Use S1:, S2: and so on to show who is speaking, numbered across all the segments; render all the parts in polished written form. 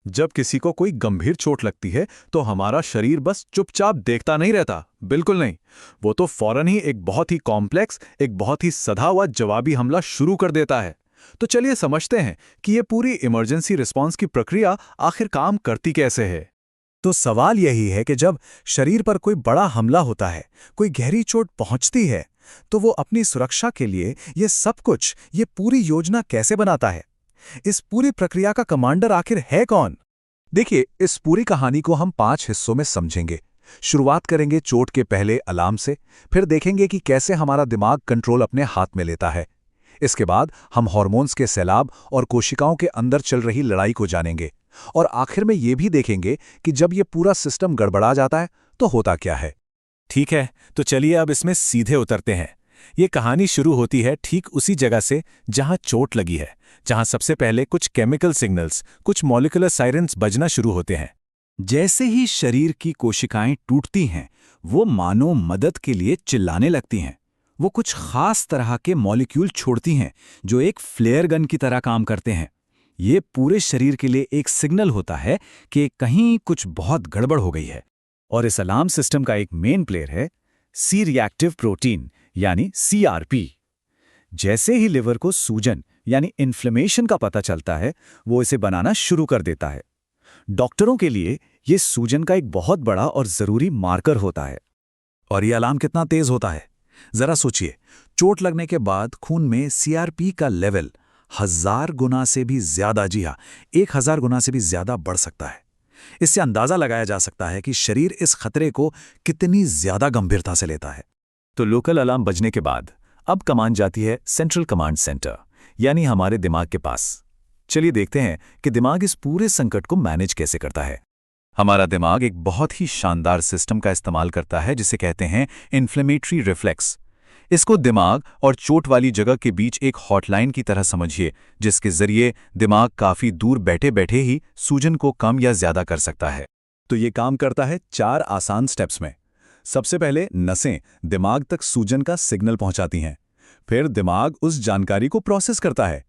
S1: जब किसी को कोई गंभीर चोट लगती है तो हमारा शरीर बस चुपचाप देखता नहीं रहता, बिल्कुल नहीं। वो तो फौरन ही एक बहुत ही कॉम्प्लेक्स, एक बहुत ही सधा हुआ जवाबी हमला शुरू कर देता है। तो चलिए समझते हैं कि ये पूरी इमरजेंसी रिस्पॉन्स की प्रक्रिया आखिर काम करती कैसे है।
S2: तो सवाल यही है कि जब शरीर पर कोई बड़ा हमला होता है, कोई गहरी चोट पहुंचती है, तो वो अपनी सुरक्षा के लिए ये सब कुछ, ये पूरी योजना कैसे बनाता है? इस पूरी प्रक्रिया का कमांडर आखिर है कौन? देखिए, इस पूरी कहानी को हम 5 हिस्सों में समझेंगे। शुरुआत करेंगे चोट के पहले अलार्म से, फिर देखेंगे कि कैसे हमारा दिमाग कंट्रोल अपने हाथ में लेता है। इसके बाद हम हार्मोन्स के सैलाब और कोशिकाओं के अंदर चल रही लड़ाई को जानेंगे, और आखिर में ये भी देखेंगे कि जब ये पूरा सिस्टम गड़बड़ा जाता है तो होता क्या है।
S3: ठीक है, तो चलिए अब इसमें सीधे उतरते हैं। ये कहानी शुरू होती है ठीक उसी जगह से जहां चोट लगी है, जहां सबसे पहले कुछ केमिकल सिग्नल्स, कुछ मॉलिक्यूलर सायरेंस बजना शुरू होते हैं।
S2: जैसे ही शरीर की कोशिकाएं टूटती हैं, वो मानो मदद के लिए चिल्लाने लगती हैं। वो कुछ खास तरह के मॉलिक्यूल छोड़ती हैं जो एक फ्लेयर गन की तरह काम करते हैं। ये पूरे शरीर के लिए एक सिग्नल होता है कि कहीं कुछ बहुत गड़बड़ हो गई है। और इस अलार्म सिस्टम का एक मेन प्लेयर है सी रिएक्टिव प्रोटीन, यानी सीआरपी। जैसे ही लिवर को सूजन यानी इन्फ्लेमेशन का पता चलता है, वो इसे बनाना शुरू कर देता है। डॉक्टरों के लिए ये सूजन का एक बहुत बड़ा और जरूरी मार्कर होता है।
S3: और ये अलार्म कितना तेज होता है, जरा सोचिए। चोट लगने के बाद खून में सीआरपी का लेवल 1000 गुना से भी ज्यादा, जी हाँ, 1000 गुना से भी ज्यादा बढ़ सकता है। इससे अंदाजा लगाया जा सकता है कि शरीर इस खतरे को कितनी ज्यादा गंभीरता से लेता है।
S2: तो लोकल अलार्म बजने के बाद अब कमांड जाती है सेंट्रल कमांड सेंटर, यानी हमारे दिमाग के पास। चलिए देखते हैं कि दिमाग इस पूरे संकट को मैनेज कैसे करता है। हमारा दिमाग एक बहुत ही शानदार सिस्टम का इस्तेमाल करता है जिसे कहते हैं इन्फ्लेमेटरी रिफ्लेक्स। इसको दिमाग और चोट वाली जगह के बीच एक हॉटलाइन की तरह समझिए, जिसके जरिए दिमाग काफी दूर बैठे बैठे ही सूजन को कम या ज्यादा कर सकता है। तो ये काम करता है 4 आसान स्टेप्स में। सबसे पहले नसें दिमाग तक सूजन का सिग्नल पहुंचाती हैं। फिर दिमाग उस जानकारी को प्रोसेस करता है।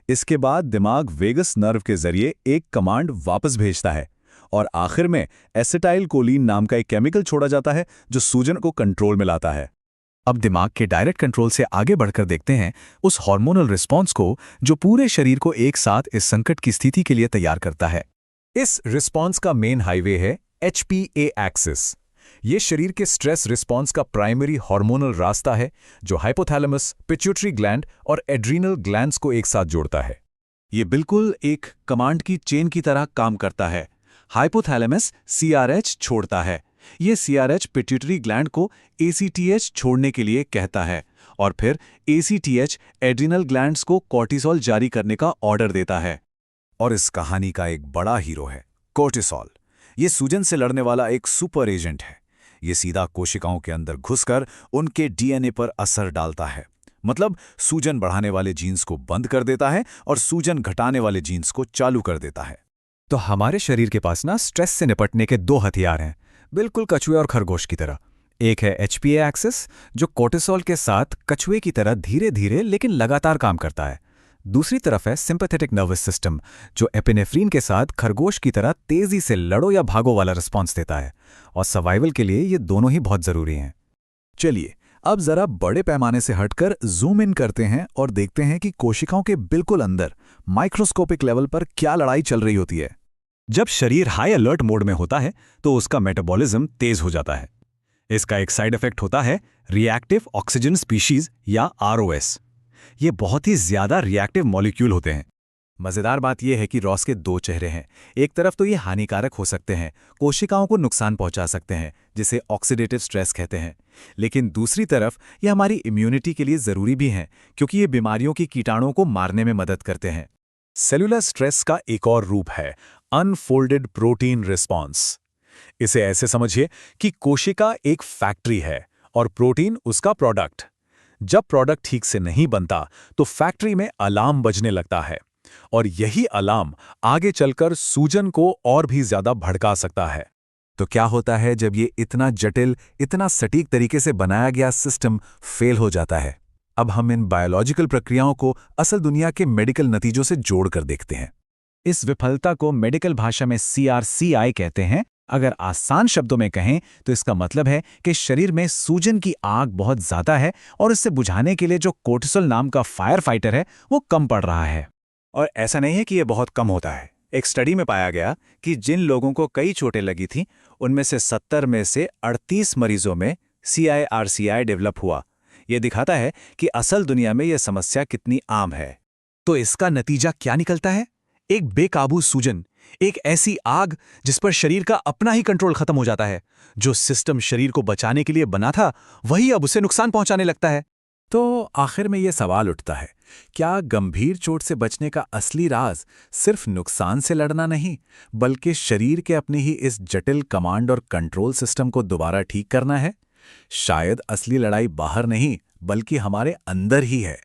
S2: इसके बाद दिमाग वेगस नर्व के जरिए एक कमांड वापस भेजता है, और आखिर में एसिटाइल कोलिन नाम का एक केमिकल छोड़ा जाता है जो सूजन को कंट्रोल में लाता है।
S3: अब दिमाग के डायरेक्ट कंट्रोल से आगे बढ़कर देखते हैं उस हार्मोनल रिस्पॉन्स को जो पूरे शरीर को एक साथ इस संकट की स्थिति के लिए तैयार करता है।
S2: इस रिस्पॉन्स का मेन हाईवे है HPA एक्सिस। ये शरीर के स्ट्रेस रिस्पॉन्स का प्राइमरी हार्मोनल रास्ता है जो हाइपोथैलेमस, पिट्यूटरी ग्लैंड और एड्रीनल ग्लैंड्स को एक साथ जोड़ता है। ये बिल्कुल एक कमांड की चेन की तरह काम करता है। हाइपोथैलेमस CRH छोड़ता है, ये CRH पिट्यूटरी ग्लैंड को ACTH छोड़ने के लिए कहता है, और फिर ACTH एड्रीनल ग्लैंड्स को कॉर्टिसोल जारी करने का ऑर्डर देता है। और इस कहानी का एक बड़ा हीरो है कोर्टिसोल। ये सूजन से लड़ने वाला एक सुपर एजेंट है। ये सीधा कोशिकाओं के अंदर घुसकर उनके DNA पर असर डालता है, मतलब सूजन बढ़ाने वाले जीन्स को बंद कर देता है और सूजन घटाने वाले जीन्स को चालू कर देता है।
S3: तो हमारे शरीर के पास ना स्ट्रेस से निपटने के 2 हथियार हैं, बिल्कुल कछुए और खरगोश की तरह। एक है HPA एक्सिस, जो कोर्टिसोल के साथ कछुए की तरह धीरे धीरे लेकिन लगातार काम करता है। दूसरी तरफ है सिंपैथेटिक नर्वस सिस्टम, जो एपिनेफ्रीन के साथ खरगोश की तरह तेजी से लड़ो या भागो वाला रिस्पॉन्स देता है। और सर्वाइवल के लिए ये दोनों ही बहुत जरूरी हैं।
S2: चलिए अब जरा बड़े पैमाने से हटकर जूम इन करते हैं और देखते हैं कि कोशिकाओं के बिल्कुल अंदर माइक्रोस्कोपिक लेवल पर क्या लड़ाई चल रही होती है।
S3: जब शरीर हाई अलर्ट मोड में होता है तो उसका मेटाबॉलिज्म तेज हो जाता है। इसका एक साइड इफेक्ट होता है रिएक्टिव ऑक्सीजन स्पीशीज या ROS। ये बहुत ही ज्यादा रिएक्टिव मॉलिक्यूल होते हैं। मजेदार बात यह है कि रॉस के 2 चेहरे हैं। एक तरफ तो ये हानिकारक हो सकते हैं, कोशिकाओं को नुकसान पहुंचा सकते हैं, जिसे ऑक्सीडेटिव स्ट्रेस कहते हैं। लेकिन दूसरी तरफ ये हमारी इम्यूनिटी के लिए जरूरी भी हैं, क्योंकि ये बीमारियों की कीटाणुओं को मारने में मदद करते हैं। सेलुलर स्ट्रेस का एक और रूप है अनफोल्डेड प्रोटीन रिस्पॉन्स। इसे ऐसे समझिए कि कोशिका एक फैक्ट्री है और प्रोटीन उसका प्रोडक्ट। जब प्रोडक्ट ठीक से नहीं बनता तो फैक्ट्री में अलार्म बजने लगता है, और यही अलार्म आगे चलकर सूजन को और भी ज्यादा भड़का सकता है। तो क्या होता है जब ये इतना जटिल, इतना सटीक तरीके से बनाया गया सिस्टम फेल हो जाता है? अब हम इन बायोलॉजिकल प्रक्रियाओं को असल दुनिया के मेडिकल नतीजों से जोड़कर देखते हैं। इस विफलता को मेडिकल भाषा में CRCI कहते हैं। अगर आसान शब्दों में कहें तो इसका मतलब है कि शरीर में सूजन की आग बहुत ज्यादा है और इससे बुझाने के लिए जो कोर्टिसोल नाम का फायर फाइटर है वो कम पड़ रहा है।
S2: और ऐसा नहीं है कि ये बहुत कम होता है। एक स्टडी में पाया गया कि जिन लोगों को कई चोटें लगी थीं, उनमें से 70 में से 38 मरीजों में CIRCI डेवलप हुआ। ये दिखाता है कि असल दुनिया में यह समस्या कितनी आम है।
S3: तो इसका नतीजा क्या निकलता है? एक बेकाबू सूजन, एक ऐसी आग जिस पर शरीर का अपना ही कंट्रोल खत्म हो जाता है। जो सिस्टम शरीर को बचाने के लिए बना था, वही अब उसे नुकसान पहुंचाने लगता है।
S1: तो आखिर में ये सवाल उठता है, क्या गंभीर चोट से बचने का असली राज सिर्फ नुकसान से लड़ना नहीं, बल्कि शरीर के अपने ही इस जटिल कमांड और कंट्रोल सिस्टम को दोबारा ठीक करना है? शायद असली लड़ाई बाहर नहीं, बल्कि हमारे अंदर ही है।